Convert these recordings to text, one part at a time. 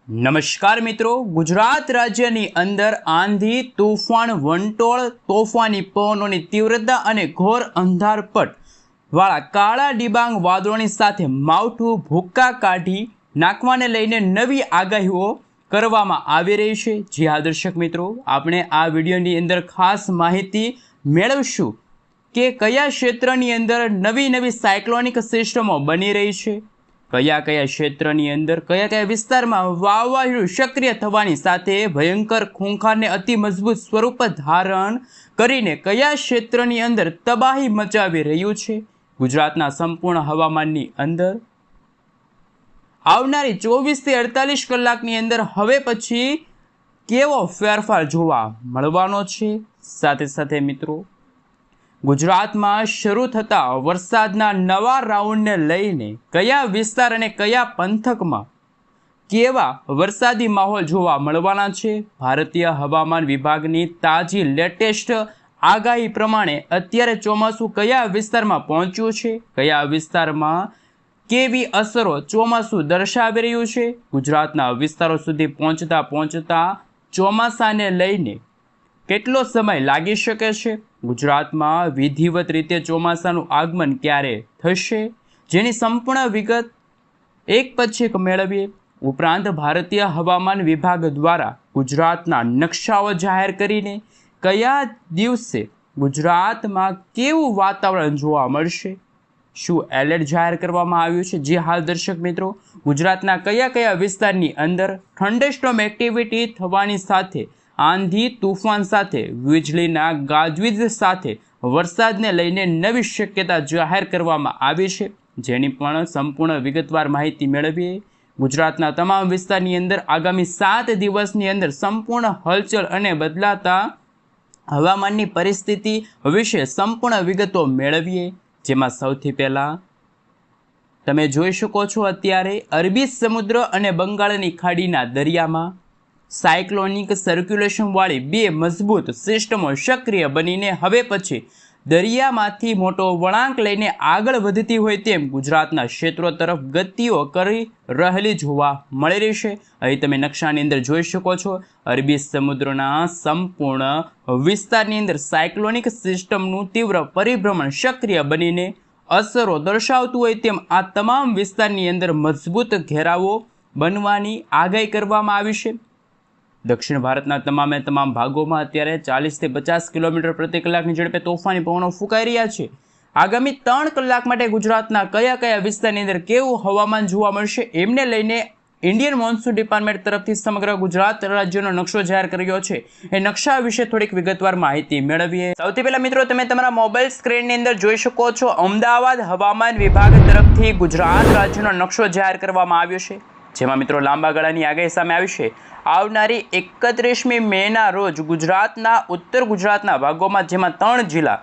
નમસ્કાર મિત્રો, ગુજરાત રાજ્યની અંદર આંધી, તોફાન, વંટોળ, તોફાની પવનોની તીવ્રતા અને ઘોર અંધારપટ વાળા કાળા ડિબાંગ વાદળોની સાથે માવઠું ભૂક્કા કાઢી નાખવાને લઈને નવી આગાહીઓ કરવામાં આવી રહી છે। જી હા દર્શક મિત્રો, આપણે આ વિડીયોની અંદર ખાસ માહિતી મેળવશું કે કયા ક્ષેત્રની અંદર નવી સાયક્લોનિક સિસ્ટમો બની રહી છે, કયા ક્ષેત્રની અંદર કયા વિસ્તારમાં વાવાઝોડું સક્રિય થવાની સાથે ભયંકર ખૂંખારને અતિ મજબૂત સ્વરૂપ ધારણ કરીને કયા ક્ષેત્રની અંદર તબાહી મચાવી રહ્યું છે। ગુજરાતના સંપૂર્ણ હવામાનની અંદર આવનારી 24 થી 48 કલાકની અંદર હવે પછી કેવો ફેરફાર જોવા મળવાનો છે। સાથે સાથે મિત્રો, ગુજરાતમાં શરૂ થતા વરસાદના નવા રાઉન્ડને લઈને કયા વિસ્તાર અને કયા પંથકમાં કેવા વરસાદી માહોલ જોવા મળવાના છે। ભારતીય હવામાન વિભાગની તાજી લેટેસ્ટ આગાહી પ્રમાણે અત્યારે ચોમાસું કયા વિસ્તારમાં પહોંચ્યું છે, કયા વિસ્તારમાં કેવી અસરો ચોમાસું દર્શાવી રહ્યું છે, ગુજરાતના વિસ્તારો સુધી પહોંચતા ચોમાસાને લઈને કેટલો સમય લાગી શકે છે, ગુજરાતમાં વિધિવત રીતે ચોમાસાનું આગમન ક્યારે થશે, જેની સંપૂર્ણ વિગત એક પછી એક મેળવીએ। ઉપરાંત ભારતીય હવામાન વિભાગ દ્વારા ગુજરાતના નકશાઓ જાહેર કરીને કયા દિવસે ગુજરાતમાં કેવું વાતાવરણ જોવા મળશે, શું એલર્ટ જાહેર કરવામાં આવ્યું છે। જે હાલ દર્શક મિત્રો, ગુજરાતના કયા વિસ્તારની અંદર થંડરસ્ટોર્મ એક્ટિવિટી થવાની સાથે આંધી તૂફાન સાથે વીજળીના ગાજવીજ સાથે વરસાદને લઈને નવી શક્યતા જાહેર કરવામાં આવી છે, જેની પણ સંપૂર્ણ વિગતવાર માહિતી મેળવીએ। ગુજરાતના તમામ વિસ્તારની અંદર આગામી 7 દિવસની અંદર સંપૂર્ણ હલચલ અને બદલાતા હવામાનની પરિસ્થિતિ વિશે સંપૂર્ણ વિગતો મેળવીએ। જેમાં સૌથી પહેલા તમે જોઈ શકો છો, અત્યારે અરબી સમુદ્ર અને બંગાળની ખાડીના દરિયામાં સાયક્લોનિક સર્ક્યુલેશન વાળી બે મજબૂત સિસ્ટમો સક્રિય બનીને હવે પછી દરિયામાંથી મોટો વળાંક લઈને આગળ વધતી હોય તેમ ગુજરાતના ક્ષેત્રો તરફ ગતિઓ કરી રહેલી જોવા મળી રહી છે। અહીં તમે નકશાની અંદર જોઈ શકો છો, અરબી સમુદ્રના સંપૂર્ણ વિસ્તારની અંદર સાયક્લોનિક સિસ્ટમનું તીવ્ર પરિભ્રમણ સક્રિય બનીને અસરો દર્શાવતું હોય તેમ આ તમામ વિસ્તારની અંદર મજબૂત ઘેરાવો બનવાની આગાહી કરવામાં આવી છે। દક્ષિણ ભારતના તમામ ભાગોમાં અત્યારે 40 થી 50 કિલોમીટર પ્રતિ કલાકની ઝડપે તોફાની પવનો ફૂંકાઈ રહ્યા છે। આગામી 3 કલાક માટે ગુજરાતના કયા વિસ્તારની અંદર કેવું હવામાન જોવા મળશે, એમને લઈને ઇન્ડિયન મોન્સૂન ડિપાર્ટમેન્ટ તરફથી સમગ્ર ગુજરાત રાજ્યનો નકશો જાહેર કર્યો છે। એ નકશા વિશે થોડીક વિગતવાર માહિતી મેળવીએ। સૌથી પહેલા મિત્રો, તમે તમારા મોબાઈલ સ્ક્રીનની અંદર જોઈ શકો છો, અમદાવાદ હવામાન વિભાગ તરફથી ગુજરાત રાજ્યનો નકશો જાહેર કરવામાં આવ્યો છે, જેમાં મિત્રો લાંબા ગાળાની આગાહી સામે આવી છે। આવનારી 31મી મેના રોજ ગુજરાતના ઉત્તર ગુજરાતના ભાગોમાં, જેમાં 3 જિલ્લા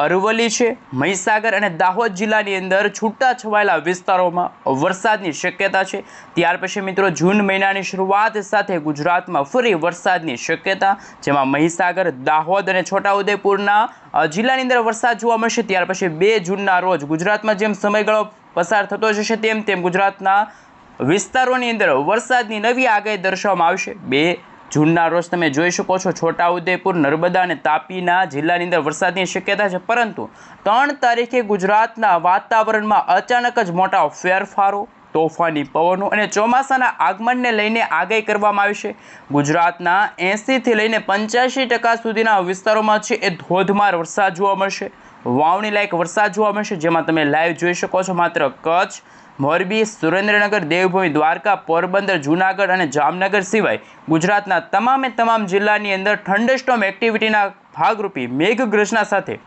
અરવલ્લી છે, મહીસાગર અને દાહોદ જિલ્લાની અંદર છૂટા છવાયેલા વિસ્તારોમાં વરસાદની શક્યતા છે। ત્યાર પછી મિત્રો જૂન મહિનાની શરૂઆત સાથે ગુજરાતમાં ફરી વરસાદની શક્યતા, જેમાં મહીસાગર, દાહોદ અને છોટાઉદેપુરના જિલ્લાની અંદર વરસાદ જોવા મળશે। ત્યાર પછી 2 જૂનના રોજ ગુજરાતમાં જેમ સમયગાળો પસાર થતો જશે તેમ ગુજરાતના વિસ્તારોની અંદર વરસાદની નવી આગાહી દર્શાવવામાં આવશે। 2 જૂનના રોજ તમે જોઈ શકો છો, છોટાઉદેપુર, નર્મદા અને તાપીના જિલ્લાની અંદર વરસાદની શક્યતા છે, પરંતુ 3 તારીખે ગુજરાતના વાતાવરણમાં અચાનક જ મોટા ફેરફારો, તોફાની પવનો અને ચોમાસાના આગમનને લઈને આગાહી કરવામાં આવી છે। ગુજરાતના 80 થી લઈને 85% સુધીના વિસ્તારોમાં છે એ ધોધમાર વરસાદ જોવા મળશે, વાવણી લાયક વરસાદ જોવા મળશે, જેમાં તમે લાઈવ જોઈ શકો છો, માત્ર કચ્છ, મોરબી, સુરેન્દ્રનગર, દેવભૂમિ, દ્વારકા, પોરબંદર, જૂનાગઢ અને જામનગર સિવાય ગુજરાતના તમામ જિલ્લાની અંદર થંડરસ્ટોર્મ એક્ટિવિટીના ભાગરૂપે મેઘગર્જના સાથે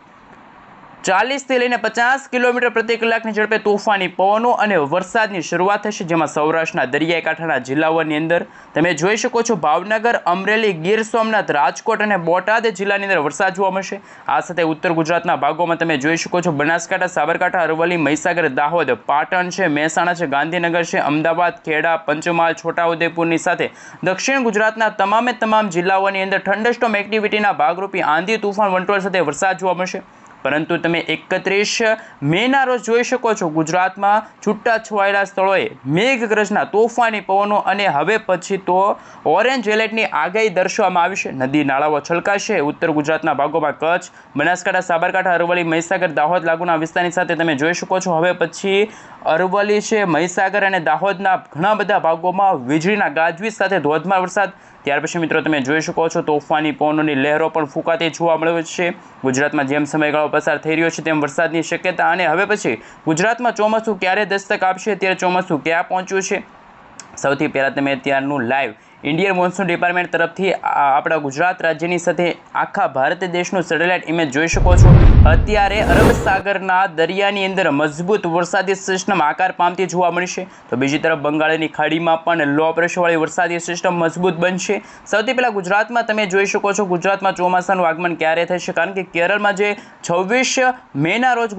40 થી લઈને 50 કિલોમીટર પ્રતિ કલાકની ઝડપે તોફાની પવનો અને વરસાદની શરૂઆત થશે, જેમાં સૌરાષ્ટ્રના દરિયાઈ કાંઠાના જિલ્લાઓની અંદર તમે જોઈ શકો છો, ભાવનગર, અમરેલી, ગીર સોમનાથ, રાજકોટ અને બોટાદ જિલ્લાની અંદર વરસાદ જોવા મળશે। આ સાથે ઉત્તર ગુજરાતના ભાગોમાં તમે જોઈ શકો છો, બનાસકાંઠા, સાબરકાંઠા, અરવલ્લી, મહીસાગર, દાહોદ, પાટણ છે, મહેસાણા છે, ગાંધીનગર છે, અમદાવાદ, ખેડા, પંચમહાલ, છોટાઉદેપુરની સાથે દક્ષિણ ગુજરાતના તમામ જિલ્લાઓની અંદર થંડરસ્ટોર્મ એક્ટિવિટીના ભાગરૂપે આંધી, તૂફાન, વંટોળ સાથે વરસાદ જોવા મળશે। પરંતુ તમે 31 મેના રોજ જોઈ શકો છો ગુજરાતમાં છૂટા છવાયેલા સ્થળોએ મેઘગર્જના તોફાની પવનો અને હવે પછી તો ઓરેન્જ એલર્ટની આગાહી દર્શાવવામાં આવી છે। નદી નાળાઓ છલકાશે। ઉત્તર ગુજરાતના ભાગોમાં કચ્છ, બનાસકાંઠા, સાબરકાંઠા, અરવલ્લી, મહીસાગર, દાહોદ લાગુના વિસ્તારની સાથે તમે જોઈ શકો છો હવે પછી અરવલ્લી છે, મહીસાગર અને દાહોદના ઘણા બધા ભાગોમાં વીજળીના ગાજવીજ સાથે ધોધમાર વરસાદ। ત્યાર પછી મિત્રો તમે જોઈ શકો છો તોફાની પવનોની લહેરો પણ ફૂંકાતી જોવા મળે છે। ગુજરાતમાં જેમ સમયગાળો પસાર થઈ રહ્યો છે તેમ વરસાદની શક્યતા અને હવે પછી ગુજરાતમાં ચોમાસું ક્યારે દસ્તક આપશે, ત્યારે ચોમાસું ક્યાં પહોંચ્યું છે, સૌથી પહેલાં તમે અત્યારનું લાઈવ ઇન્ડિયન મોન્સૂન ડિપાર્ટમેન્ટ તરફથી આપણા ગુજરાત રાજ્યની સાથે આખા ભારત દેશનું સેટેલાઇટ ઇમેજ જોઈ શકો છો। અત્યારે અરબ સાગરના દરિયાની અંદર મજબૂત વરસાદી સિસ્ટમ આકાર પામતી જોવા મળશે, તો બીજી તરફ બંગાળની ખાડીમાં પણ લો પ્રેશરવાળી વરસાદી સિસ્ટમ મજબૂત બનશે। સૌથી પહેલાં ગુજરાતમાં તમે જોઈ શકો છો ગુજરાતમાં ચોમાસાનું આગમન ક્યારે થશે, કારણ કે કેરળમાં જે 26 મેના રોજ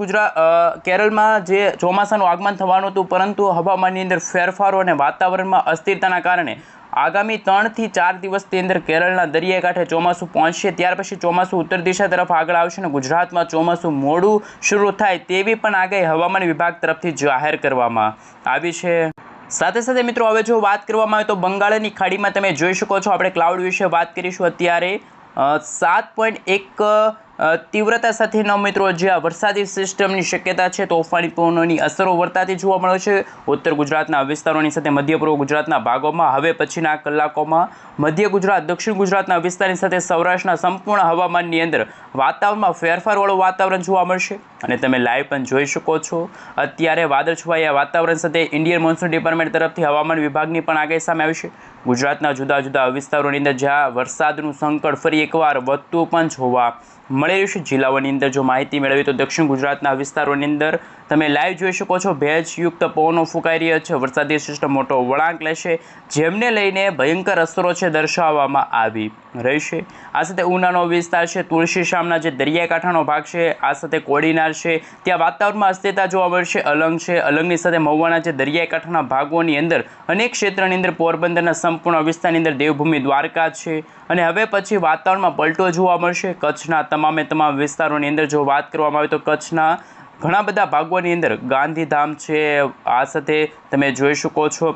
કેરળમાં જે ચોમાસાનું આગમન થવાનું હતું, પરંતુ હવામાનની અંદર ફેરફારો અને વાતાવરણમાં અસ્થિરતાના કારણે આગામી 3 થી 4 દિવસની અંદર કેરળના દરિયાકાંઠે ચોમાસું પહોંચશે। ત્યાર પછી ચોમાસું ઉત્તર દિશા તરફ આગળ આવશે અને ગુજરાતમાં ચોમાસું મોડું શરૂ થાય તેવી પણ આગાહી હવામાન વિભાગ તરફથી જાહેર કરવામાં આવી છે। સાથે સાથે મિત્રો હવે જો વાત કરવામાં આવે તો બંગાળની ખાડીમાં તમે જોઈ શકો છો, આપણે ક્લાઉડ વિશે વાત કરીશું। અત્યારે 7.1 તીવ્રતા સાથેનો મિત્રો જે આ વરસાદી સિસ્ટમની શક્યતા છે, તોફાની પવનોની અસરો વર્તાતી જોવા મળે છે ઉત્તર ગુજરાતના વિસ્તારોની સાથે મધ્ય પૂર્વ ગુજરાતના ભાગોમાં। હવે પછીના કલાકોમાં મધ્ય ગુજરાત, દક્ષિણ ગુજરાતના વિસ્તારની સાથે સૌરાષ્ટ્રના સંપૂર્ણ હવામાનની અંદર વાતાવરણમાં ફેરફારવાળું વાતાવરણ જોવા મળશે અને તમે લાઈવ પણ જોઈ શકો છો। અત્યારે વાદળછવાયા વાતાવરણ સાથે ઇન્ડિયન મોન્સૂન ડિપાર્ટમેન્ટ તરફથી હવામાન વિભાગની પણ આગાહી સામે આવી છે। ગુજરાતના જુદા જુદા વિસ્તારોની અંદર જ્યાં વરસાદનું સંકટ ફરી એકવાર વધતું પણ જોવા મળી રહ્યું છે। જિલ્લાઓની અંદર જો માહિતી મેળવી તો દક્ષિણ ગુજરાતના વિસ્તારોની અંદર તમે લાઈવ જોઈ શકો છો ભેજયુક્ત પવનો ફૂંકાઈ રહ્યા છે, વરસાદી સિસ્ટમ મોટો વળાંક લેશે, જેમને લઈને ભયંકર અસરો છે દર્શાવવામાં આવી રહી છે। આ સાથે ઉનાનો વિસ્તાર છે, તુલસીશ્યામના જે દરિયાકાંઠાનો ભાગ છે, આ સાથે કોડીનાર છે, ત્યાં વાતાવરણમાં અસ્થિરતા જોવા મળશે। અલંગ છે, અલંગની સાથે મહુવાના જે દરિયાકાંઠાના ભાગોની અંદર અનેક ક્ષેત્રની અંદર પોરબંદરના સંપૂર્ણ વિસ્તારની અંદર દેવભૂમિ દ્વારકા છે અને હવે પછી વાતાવરણમાં પલટો જોવા મળશે। કચ્છના તમામ વિસ્તારોની અંદર જો વાત કરવામાં આવે તો કચ્છના ઘણા બધા ભાગોની અંદર ગાંધીધામ છે, આ સાથે તમે જોઈ શકો છો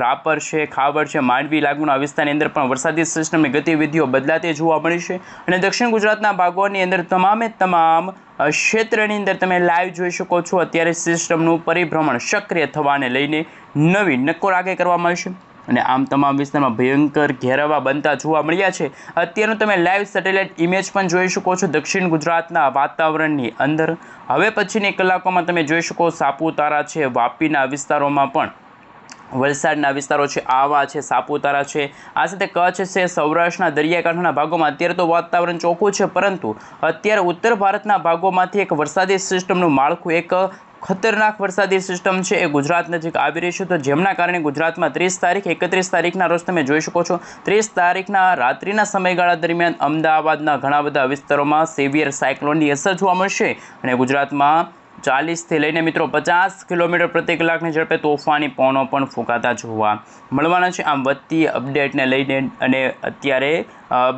રાપર છે, ખાવડ છે, માંડવી લાગુના વિસ્તારની અંદર પણ વરસાદી સિસ્ટમની ગતિવિધિઓ બદલાતી જોવા મળી છે અને દક્ષિણ ગુજરાતના ભાગોની અંદર તમામ ક્ષેત્રની અંદર તમે લાઈવ જોઈ શકો છો અત્યારે સિસ્ટમનું પરિભ્રમણ સક્રિય થવાને લઈને નવી નક્કોર આગાહી કરવામાં આવી છે અને આમ તમામ વિસ્તારમાં ભયંકર ઘેરાવા બનતા જોવા મળ્યા છે। અત્યારનું તમે લાઈવ સેટેલાઇટ ઇમેજ પણ જોઈ શકો છો દક્ષિણ ગુજરાતના વાતાવરણની અંદર। હવે પછીની કલાકોમાં તમે જોઈ શકો સાપુતારા છે, વાપીના વિસ્તારોમાં પણ વલસાડના વિસ્તારો છે, આવા છે, સાપુતારા છે, આ સાથે કચ્છ છે, સૌરાષ્ટ્રના દરિયાકાંઠાના ભાગોમાં અત્યારે તો વાતાવરણ ચોખ્ખું છે, પરંતુ અત્યારે ઉત્તર ભારતના ભાગોમાંથી એક વરસાદી સિસ્ટમનું માળખું, એક ખતરનાક વરસાદી સિસ્ટમ છે એ ગુજરાત નજીક આવી રહી છે, તો જેમના કારણે ગુજરાતમાં 30 તારીખ 31 તારીખના રોજ તમે જોઈ શકો છો 30 તારીખના રાત્રિના સમયગાળા દરમિયાન અમદાવાદના ઘણા બધા વિસ્તારોમાં સેવિયર સાયક્લોનની અસર જોવા મળશે અને ગુજરાતમાં 40થી લઈને મિત્રો 50 કિલોમીટર પ્રતિ કલાકની ઝડપે તોફાની પવનો પણ ફૂંકાતા જોવા મળવાના છે। આમ વધતી અપડેટને લઈને અને અત્યારે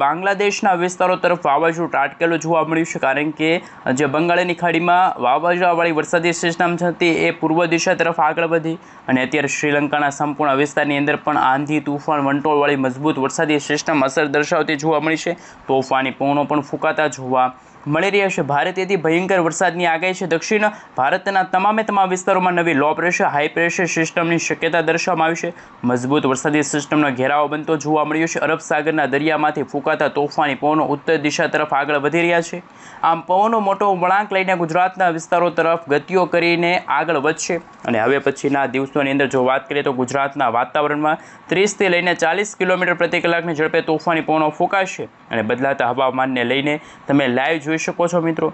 બાંગ્લાદેશના વિસ્તારો તરફ વાવાઝોડું ત્રાટકેલું જોવા મળ્યું છે, કારણ કે જે બંગાળની ખાડીમાં વાવાઝોડાવાળી વરસાદી સિસ્ટમ હતી એ પૂર્વ દિશા તરફ આગળ વધી અને અત્યારે શ્રીલંકાના સંપૂર્ણ વિસ્તારની અંદર પણ આંધી, તૂફાન, વંટોળવાળી મજબૂત વરસાદી સિસ્ટમ અસર દર્શાવતી જોવા મળી છે। તોફાની પવનો પણ ફૂંકાતા જોવા મળી રહ્યા છે। ભારેથી ભયંકર વરસાદની આગાહી છે। દક્ષિણ ભારતના તમામ વિસ્તારોમાં નવી લો પ્રેશર, હાઈ પ્રેશર સિસ્ટમની શક્યતા દર્શાવવામાં આવી છે। મજબૂત વરસાદી સિસ્ટમનો ઘેરાવો બનતો જોવા મળ્યો છે। અરબ સાગરના દરિયામાંથી ફૂંકાતા તોફાની પવનો ઉત્તર દિશા તરફ આગળ વધી રહ્યા છે। આમ પવનો મોટો વળાંક લઈને ગુજરાતના વિસ્તારો તરફ ગતિઓ કરીને આગળ વધશે અને હવે પછીના દિવસોની અંદર જો વાત કરીએ તો ગુજરાતના વાતાવરણમાં 30થી લઈને 40 કિલોમીટર પ્રતિ કલાકની ઝડપે તોફાની પવનો ફૂંકાશે અને બદલાતા હવામાનને લઈને તમે લાઈવ જોઈ શકો છો મિત્રો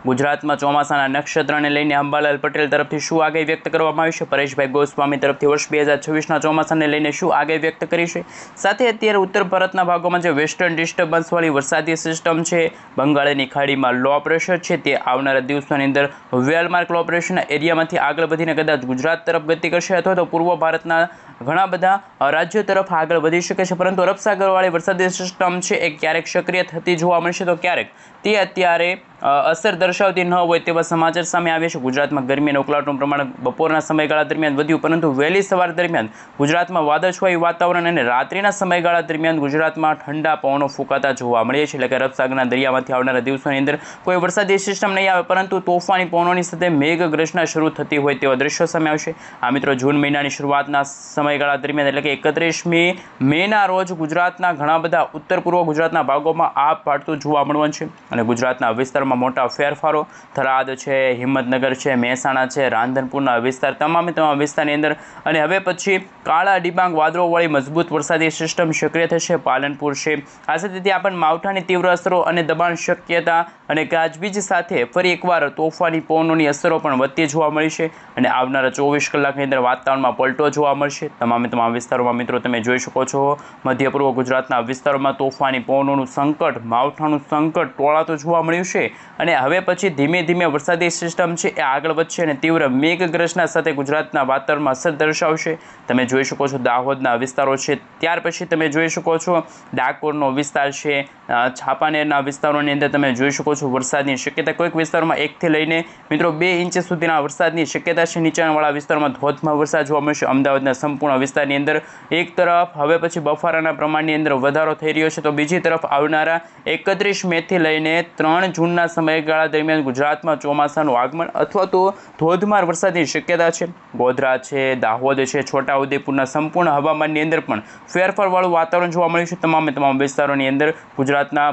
ગુજરાતમાં ચોમાસાના નક્ષત્રને લઈને અંબાલાલ પટેલ તરફથી શું આગાહી વ્યક્ત કરવામાં આવી છે? પરેશભાઈ ગોસ્વામી તરફથી વર્ષ 2026ના ચોમાસાને લઈને શું આગાહી વ્યક્ત કરી છે? સાથે અત્યારે ઉત્તર ભારતના ભાગોમાં જે વેસ્ટર્ન ડિસ્ટર્બન્સવાળી વરસાદી સિસ્ટમ છે, બંગાળની ખાડીમાં લો પ્રેશર છે, તે આવનારા દિવસોની અંદર વેલમાર્ક લો પ્રેશરના એરિયામાંથી આગળ વધીને કદાચ ગુજરાત તરફ ગતિ કરશે અથવા તો પૂર્વ ભારતના ઘણા બધા રાજ્યો તરફ આગળ વધી શકે છે. પરંતુ અરબ સાગરવાળી વરસાદી સિસ્ટમ છે એ ક્યારેક સક્રિય થતી જોવા મળશે તો ક્યારેક તે અત્યારે અસર દર્શાવતી ન હોય તેવા સમાચાર સામે આવ્યા છે. ગુજરાતમાં ગરમી અને ઉકળાટનું પ્રમાણ બપોરના સમયગાળા દરમિયાન વધ્યું, પરંતુ વહેલી સવાર દરમિયાન ગુજરાતમાં વાદળછાયું વાતાવરણ અને રાત્રિના સમયગાળા દરમિયાન ગુજરાતમાં ઠંડા પવનો ફૂંકાતા જોવા મળે છે. એટલે કે અરબ સાગરના દરિયામાંથી આવનારા દિવસોની અંદર કોઈ વરસાદી સિસ્ટમ નહીં આવે, પરંતુ તોફાની પવનોની સાથે મેઘગર્જના શરૂ થતી હોય તેવા દ્રશ્યો સામે આવશે. આ મિત્રો જૂન મહિનાની શરૂઆતના સમયગાળા દરમિયાન એટલે કે 31મી મેના રોજ ગુજરાતના ઘણા બધા ઉત્તર પૂર્વ ગુજરાતના ભાગોમાં આ પાડતું જોવા મળવાનું છે અને ગુજરાતના વિસ્તારમાં મોટા ફેરફારો થરાદ છે, હિંમતનગર છે, મહેસાણા છે, રાંધનપુરના વિસ્તાર તમામ વિસ્તારની અંદર અને હવે પછી કાળા ડિબાંગ વાદળોવાળી મજબૂત વરસાદી સિસ્ટમ સક્રિય થશે. પાલનપુર છે, આ સાથે ત્યાં પણ માવઠાની તીવ્ર અસરો અને દબાણ શક્યતા અને ગાજવીજ સાથે ફરી એકવાર તોફાની પવનોની અસરો પણ વધતી જોવા મળી છે અને આવનારા 24 કલાકની અંદર વાતાવરણમાં પલટો જોવા મળશે. તમામ વિસ્તારોમાં મિત્રો તમે જોઈ શકો છો, મધ્ય પૂર્વ ગુજરાતના વિસ્તારોમાં તોફાની પવનોનું સંકટ, માવઠાનું સંકટ ટોળાતું જોવા મળ્યું છે અને હવે પછી ધીમે ધીમે વરસાદી સિસ્ટમ છે એ આગળ વધશે અને તીવ્ર મેઘગર્જના સાથે ગુજરાતના વાતાવરણમાં અસર દર્શાવશે. તમે જોઈ શકો છો દાહોદના વિસ્તારો છે, ત્યાર પછી તમે જોઈ શકો છો ડાકોરનો વિસ્તાર છે, છાપાનેરના વિસ્તારોની અંદર તમે જોઈ શકો છો વરસાદની શક્યતા. કોઈક વિસ્તારોમાં 1 થી લઈને મિત્રો 2 ઇંચ સુધીના વરસાદની શક્યતા છે. નીચાણવાળા વિસ્તારમાં ધોધમાર વરસાદ જોવા મળશે. અમદાવાદના સંપૂર્ણ વિસ્તારની અંદર એક તરફ હવે પછી બફારાના પ્રમાણની અંદર વધારો થઈ રહ્યો છે, તો બીજી તરફ આવનારા 31 મેથી લઈને 3 જૂનના સમયગાળા દરમિયાન ગુજરાતમાં ચોમાસાનું આગમન અથવા તો ધોધમાર વરસાદની શક્યતા છે. ગોધરા છે, દાહોદ છે, છોટાઉદેપુરના સંપૂર્ણ હવામાનની અંદર પણ ફેરફારવાળું વાતાવરણ જોવા મળ્યું છે. તમામ વિસ્તારોની અંદર ગુજરાતના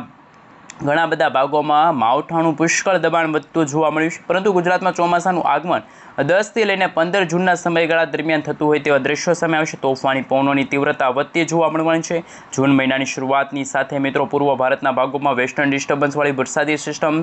ઘણા બધા ભાગોમાં માવઠાનું પુષ્કળ દબાણ વધતું જોવા મળ્યું છે, પરંતુ ગુજરાતમાં ચોમાસાનું આગમન 10 થી લઈને 15 જૂનના સમયગાળા દરમિયાન થતું હોય તેવા દ્રશ્યો સામે આવશે. તોફાની પવનોની તીવ્રતા વધતી જોવા મળવાની છે. જૂન મહિનાની શરૂઆતની સાથે મિત્રો પૂર્વ ભારતના ભાગોમાં વેસ્ટર્ન ડિસ્ટર્બન્સવાળી વરસાદી સિસ્ટમ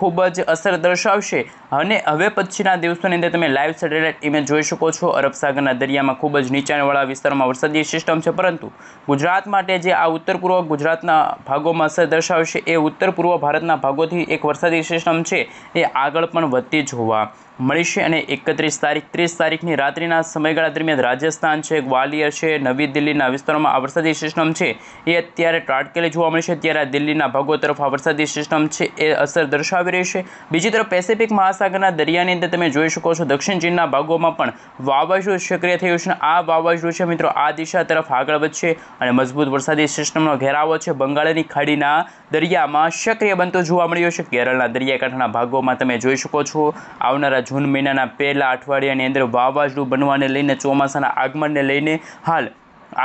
ખૂબ જ અસર દર્શાવશે અને હવે પછીના દિવસોની અંદર તમે લાઈવ સેટેલાઇટ ઇમેજ જોઈ શકો છો. અરબ સાગરના દરિયામાં ખૂબ જ નીચાણવાળા વિસ્તારમાં વરસાદી સિસ્ટમ છે, પરંતુ ગુજરાત માટે જે આ ઉત્તર પૂર્વ ગુજરાતના ભાગોમાં અસર દર્શાવશે એ ઉત્તર પૂર્વ ભારતના ભાગોથી એક વરસાદી સિસ્ટમ છે એ આગળ પણ વધતી જોવા મળી છે અને 31 તારીખ 30 તારીખની રાત્રિના સમયગાળા દરમિયાન રાજસ્થાન છે, ગ્વાલિયર છે, નવી દિલ્હીના વિસ્તારોમાં આ વરસાદી સિસ્ટમ છે એ અત્યારે ત્રાટકેલી જોવા મળશે. ત્યારે દિલ્હીના ભાગો તરફ આ વરસાદી સિસ્ટમ છે એ અસર દર્શાવી રહી છે. બીજી તરફ પેસિફિક મહાસાગરના દરિયાની અંદર તમે જોઈ શકો છો દક્ષિણ ચીનના ભાગોમાં પણ વાવાઝોડું સક્રિય થયું છે. આ વાવાઝોડું છે મિત્રો આ દિશા તરફ આગળ વધશે અને મજબૂત વરસાદી સિસ્ટમનો ઘેરાવો છે બંગાળની ખાડીના દરિયામાં સક્રિય બનતો જોવા મળ્યો છે. કેરળના દરિયાકાંઠાના ભાગોમાં તમે જોઈ શકો છો આવનારા જૂન મહિનાના પહેલા અઠવાડિયાની અંદર વાવાઝોડું બનવાને લઈને ચોમાસાના આગમનને લઈને હાલ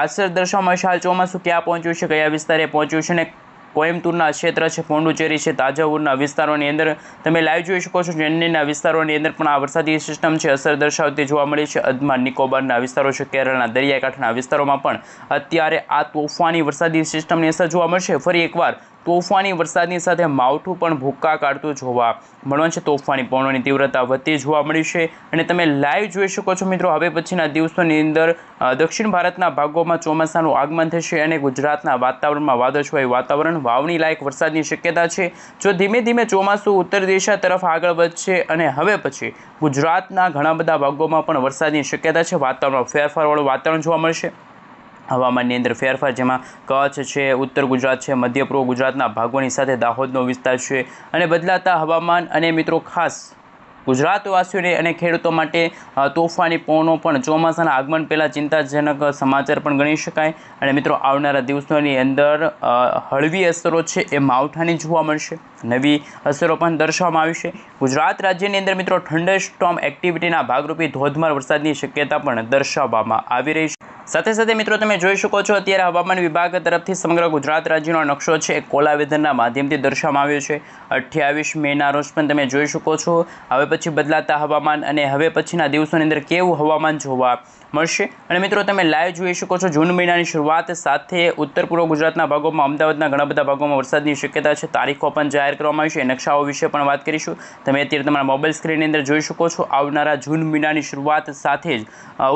અસર દર્શાવવામાં છે. હાલ ચોમાસું ક્યાં પહોંચ્યું છે, કયા વિસ્તારે પહોંચ્યું છે ને કોયમ્બતુરના ક્ષેત્ર છે, પોંડુચેરી છે, તાજાવુરના વિસ્તારોની અંદર તમે લાઈવ જોઈ શકો છો. ચેન્નઈના વિસ્તારોની અંદર પણ આ વરસાદી સિસ્ટમ છે અસર દર્શાવતી જોવા મળી છે. અંદમાન નિકોબારના વિસ્તારો છે, કેરળના દરિયાકાંઠાના વિસ્તારોમાં પણ અત્યારે આ તોફાની વરસાદી સિસ્ટમની અસર જોવા મળશે. ફરી એકવાર તોફાની વરસાદની સાથે માવઠું પણ ભૂક્કા કાઢતું જોવા મળવાનું છે. તોફાની પવનોની તીવ્રતા વધતી જોવા મળી છે અને તમે લાઈવ જોઈ શકો છો મિત્રો હવે પછીના દિવસોની અંદર દક્ષિણ ભારતના ભાગોમાં ચોમાસાનું આગમન થશે અને ગુજરાતના વાતાવરણમાં વાદળછાયું વાતાવરણ, વાવણી લાયક વરસાદની શક્યતા છે. જો ધીમે ધીમે ચોમાસું ઉત્તર દિશા તરફ આગળ વધશે અને હવે પછી ગુજરાતના ઘણા બધા ભાગોમાં પણ વરસાદની શક્યતા છે. વાતાવરણમાં ફેરફારવાળું વાતાવરણ જોવા મળશે. હવામાનની અંદર ફેરફાર જેમાં કચ્છ છે, ઉત્તર ગુજરાત છે, મધ્ય પૂર્વ ગુજરાતના ભાગોની સાથે દાહોદનો વિસ્તાર છે અને બદલાતા હવામાન અને મિત્રો ખાસ ગુજરાતવાસીઓને અને ખેડૂતો માટે તોફાની પવનો પણ ચોમાસાના આગમન પહેલાં ચિંતાજનક સમાચાર પણ ગણી શકાય. અને મિત્રો આવનારા દિવસોની અંદર હળવી અસરો છે એ માવઠાની જોવા મળશે. નવી અસરો પણ દર્શાવવામાં આવી છે. ગુજરાત રાજ્યની અંદર મિત્રો થંડરસ્ટોર્મ એક્ટિવિટીના ભાગરૂપે ધોધમાર વરસાદની શક્યતા પણ દર્શાવવામાં આવી રહી છે. સાથે સાથે મિત્રો તમે જોઈ શકો છો અત્યારે હવામાન વિભાગ તરફથી સમગ્ર ગુજરાત રાજ્યનો નકશો છે એ કોલાવેધરના માધ્યમથી દર્શાવવામાં આવ્યો છે. 28 મેના રોજ પણ તમે જોઈ શકો છો હવે પછી બદલાતા હવામાન અને હવે પછીના દિવસોની અંદર કેવું હવામાન જોવા મળશે। અને મિત્રો તમે લાઈવ જોઈ શકો છો જૂન મહિનાની શરૂઆત સાથે ઉત્તર પૂર્વ ગુજરાતના ભાગોમાં, અમદાવાદના ઘણા બધા ભાગોમાં વરસાદની શક્યતા છે। તારીખો પણ જાહેર કરવામાં આવી છે, નકશાઓ વિશે પણ વાત કરીશું। તમે અત્યારે તમારા મોબાઈલ સ્ક્રીનની અંદર જોઈ શકો છો આવનારા જૂન મહિનાની શરૂઆત સાથે જ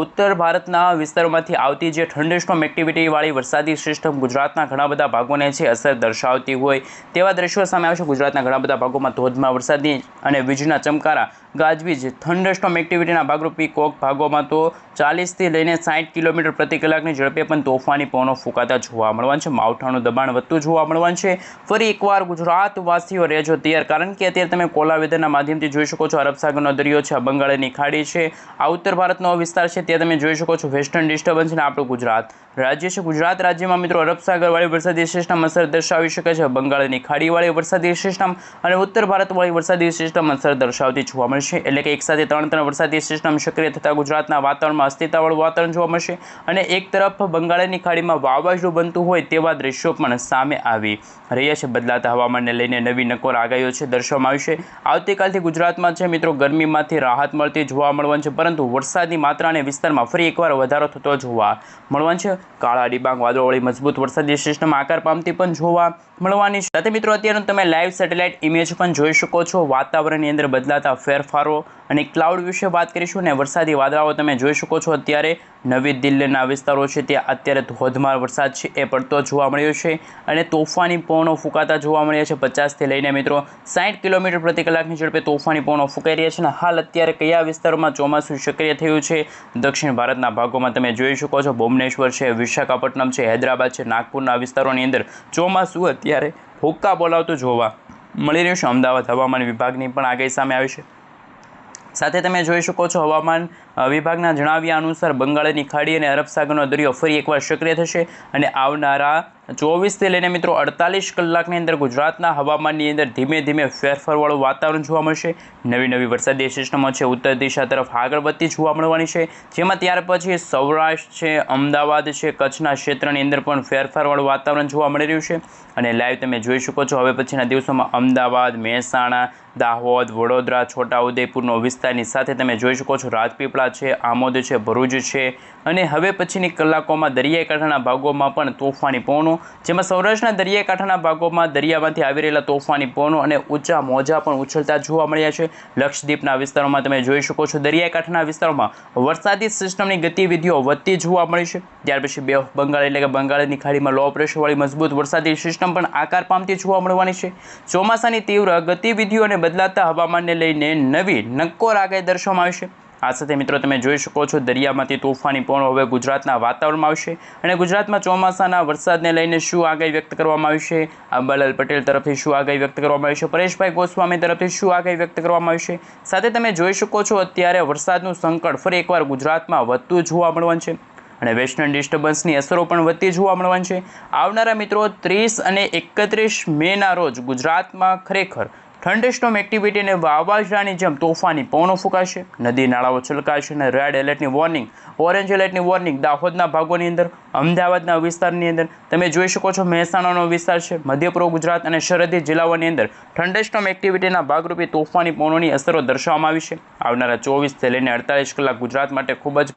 ઉત્તર ભારતના વિસ્તારોમાંથી આવતી જે થંડરસ્ટોર્મ એક્ટિવિટીવાળી વરસાદી સિસ્ટમ ગુજરાતના ઘણા બધા ભાગોને છે અસર દર્શાવતી હોય તેવા દ્રશ્યો સામે આવશે। ગુજરાતના ઘણા બધા ભાગોમાં ધોધમાર વરસાદની અને વીજળીના ચમકારા, ગાજવીજ, થંડરસ્ટોર્મ એક્ટિવિટીના ભાગરૂપે કોક ભાગોમાં તો 40થી લઈને 60 કિલોમીટર પ્રતિ કલાકની ઝડપે પણ તોફાની પવનો ફૂંકાતા જોવા મળવાનું છે। માવઠાનું દબાણ વધતું જોવા મળવાનું છે। ફરી એકવાર ગુજરાતવાસીઓ રહેજો તૈયાર, કારણ કે અત્યારે તમે કોલા વેધરના માધ્યમથી જોઈ શકો છો અરબ સાગરનો દરિયો છે, બંગાળની ખાડી છે, આ ઉત્તર ભારતનો વિસ્તાર છે, ત્યાં તમે જોઈ શકો છો વેસ્ટર્ન ડિસ્ટર્બન્સ અને આપણું ગુજરાત રાજ્ય છે। ગુજરાત રાજ્યમાં મિત્રો અરબ સાગરવાળી વરસાદી સિસ્ટમ અસર દર્શાવી શકે છે, બંગાળની ખાડીવાળી વરસાદી સિસ્ટમ અને ઉત્તર ભારતવાળી વરસાદી સિસ્ટમ અસર દર્શાવતી જોવા મળશે। એટલે કે એકસાથે ત્રણ વરસાદી સિસ્ટમ સક્રિય થતાં ગુજરાતના વાતાવરણમાં અસ્થિરતાવાળું વાતાવરણ જોવા મળશે અને એક તરફ બંગાળની ખાડીમાં વાવાઝોડું બનતું હોય તેવા દ્રશ્યો પણ સામે આવી રહ્યા છે। બદલાતા હવામાનને લઈને નવી નકોર આગાહીઓ છે દર્શાવવામાં આવી છે। આવતીકાલથી ગુજરાતમાં છે મિત્રો ગરમીમાંથી રાહત મળતી જોવા મળવાની છે, પરંતુ વરસાદની માત્રા અને વિસ્તારમાં ફરી એકવાર વધારો થતો જોવા મળવાનો છે। કાળા ડિબાંગ વાદળોવાળી મજબૂત વરસાદી સિસ્ટમ આકાર પામતી પણ જોવા મળવાની છે। સાથે મિત્રો અત્યારે તમે લાઈવ સેટેલાઇટ ઇમેજ પણ જોઈ શકો છો। વાતાવરણની અંદર બદલાતા ફેરફારો અને ક્લાઉડ વિશે વાત કરીશું ને વરસાદી વાદળાઓ તમે જોઈ શકો છો। અત્યારે નવી દિલ્હીના વિસ્તારો છે ત્યાં અત્યારે ધોધમાર વરસાદ છે એ પડતો જોવા મળ્યો છે અને તોફાની પવનો ફૂંકાતા જોવા મળ્યા છે। 50થી લઈને મિત્રો 60 કિલોમીટર પ્રતિ કલાકની ઝડપે તોફાની પવનો ફૂંકાઈ રહ્યા છે અને હાલ અત્યારે કયા વિસ્તારોમાં ચોમાસું સક્રિય થયું છે? દક્ષિણ ભારતના ભાગોમાં તમે જોઈ શકો છો ભુવનેશ્વર છે, વિશાખાપટ્ટનમ છે, હૈદરાબાદ છે, નાગપુરના વિસ્તારોની અંદર ચોમાસું અત્યારે હુક્કા બોલાવતું જોવા મળી રહ્યું છે। અમદાવાદ હવામાન વિભાગની પણ આગાહી સામે આવી છે। સાથે તમે જોઈ શકો છો હવામાન વિભાગના જણાવ્યા અનુસાર બંગાળની ખાડી અને અરબ સાગરનો દરિયો ફરી એકવાર સક્રિય થશે અને આવનારા 24થી લઈને મિત્રો 48 કલાકની અંદર ગુજરાતના હવામાનની અંદર ધીમે ધીમે ફેરફારવાળું વાતાવરણ જોવા મળશે। નવી વરસાદી સિસ્ટમો છે ઉત્તર દિશા તરફ આગળ વધતી જોવા મળવાની છે, જેમાં ત્યાર પછી સૌરાષ્ટ્ર છે, અમદાવાદ છે, કચ્છના ક્ષેત્રની અંદર પણ ફેરફારવાળું વાતાવરણ જોવા મળી રહ્યું છે। અને લાઈવ તમે જોઈ શકો છો હવે પછીના દિવસોમાં અમદાવાદ, મહેસાણા, દાહોદ, વડોદરા, છોટાઉદેપુરનો વિસ્તારની સાથે તમે જોઈ શકો છો રાજપીપળા છે, આમોદ છે, ભરૂચ છે અને હવે પછીની કલાકોમાં દરિયાઈ કાંઠાના ભાગોમાં પણ તોફાની પવનો, જેમાં સૌરાષ્ટ્રના દરિયાઈ કાંઠાના ભાગોમાં દરિયામાંથી આવી રહેલા તોફાની પવનો અને ઊંચા મોજા પણ ઉછળતા જોવા મળ્યા છે। લક્ષદ્વીપના વિસ્તારોમાં તમે જોઈ શકો છો દરિયાઈ કાંઠાના વિસ્તારોમાં વરસાદી સિસ્ટમની ગતિવિધિઓ વધતી જોવા મળી છે। ત્યાર પછી બે ઓફ બંગાળ એટલે કે બંગાળની ખાડીમાં લો પ્રેશરવાળી મજબૂત વરસાદી સિસ્ટમ પણ આકાર પામતી જોવા મળવાની છે। ચોમાસાની તીવ્ર ગતિવિધિઓ અને બદલાતા હવામાનને લઈને નવી નક્કોર આગાહી દર્શાવવામાં આવી છે। આ સાથે મિત્રો તમે જોઈ શકો છો દરિયામાંથી તોફાની પવનો હવે ગુજરાતના વાતાવરણમાં આવશે અને ગુજરાતમાં ચોમાસાના વરસાદને લઈને શું આગાહી વ્યક્ત કરવામાં આવી છે? અંબાલાલ પટેલ તરફથી શું આગાહી વ્યક્ત કરવામાં આવી છે? પરેશભાઈ ગોસ્વામી તરફથી શું આગાહી વ્યક્ત કરવામાં આવી છે? સાથે તમે જોઈ શકો છો અત્યારે વરસાદનું સંકટ ફરી એકવાર ગુજરાતમાં વધતું જોવા મળવાનું છે અને વેસ્ટર્ન ડિસ્ટર્બન્સની અસરો પણ વધતી જોવા મળવાની છે। આવનારા મિત્રો 30 અને 31 મેના રોજ ગુજરાતમાં ખરેખર થંડરસ્ટોર્મ એક્ટિવિટી અને વાવાઝોડાની જેમ તોફાની પવનો ફૂંકાશે, નદી નાળાઓ છલકાશે અને રેડ એલર્ટની વોર્નિંગ, ઓરેન્જ એલર્ટની વોર્નિંગ દાહોદના ભાગોની અંદર, અમદાવાદના વિસ્તારની અંદર તમે જોઈ શકો છો મહેસાણાનો વિસ્તાર છે, મધ્યપૂર્વ ગુજરાત અને સરહદી જિલ્લાઓની અંદર થંડરસ્ટોર્મ એક્ટિવિટીના ભાગરૂપે તોફાની પવનોની અસરો દર્શાવવામાં આવી છે। આવનારા 24થી લઈને 48 કલાક ગુજરાત માટે ખૂબ જ